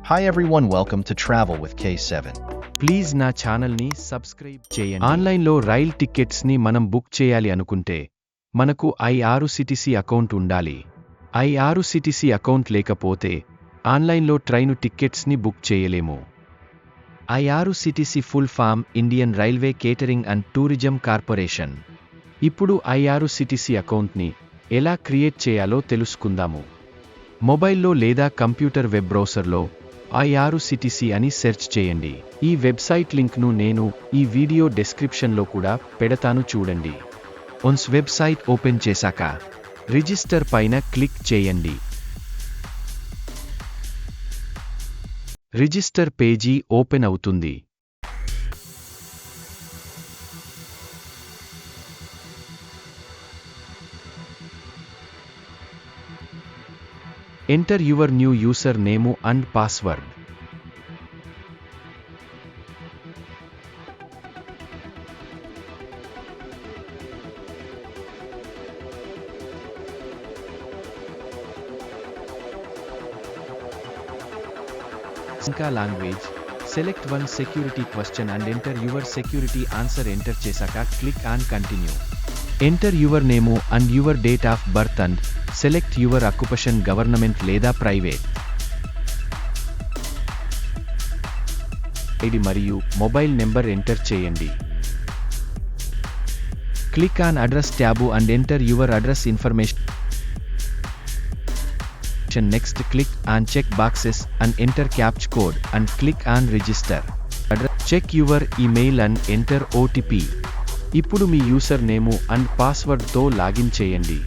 Hi everyone, welcome to Travel with K7. Please నా ఛానల్ని subscribe చేయండి. ఆన్లైన్లో రైల్ టికెట్స్ని మనం బుక్ చేయాలి అనుకుంటే మనకు ఐఆర్సిటిసి అకౌంట్ ఉండాలి. ఐఆర్సిటిసి అకౌంట్ లేకపోతే ఆన్లైన్లో ట్రైను టికెట్స్ని బుక్ చేయలేము. IRCTC full form Indian railway catering and tourism corporation. ఇప్పుడు ఐఆర్సిటిసి అకౌంట్ని ఎలా క్రియేట్ చేయాలో తెలుసుకుందాము. మొబైల్లో లేదా కంప్యూటర్ వెబ్ బ్రౌజర్లో ఐఆర్సిటిసి అని సెర్చ్ చేయండి. ఈ వెబ్సైట్ లింక్ను నేను ఈ వీడియో డెస్క్రిప్షన్లో కూడా పెడతాను, చూడండి. వన్స్ వెబ్సైట్ ఓపెన్ చేశాక రిజిస్టర్ పైన క్లిక్ చేయండి. రిజిస్టర్ పేజీ ఓపెన్ అవుతుంది. Enter your new username and password. Inca language. Select one security question and enter your security answer. Enter chesaka click on continue. Enter your name and your date of birth and select your occupation government లేదా private. ID మరియు mobile number enter చేయండి. Click on address tab and enter your address information. Next click on check boxes and enter captcha code and click on register. Check your email and enter OTP. ఇప్పుడు మీ user name and పాస్వర్డ్తో login చేయండి.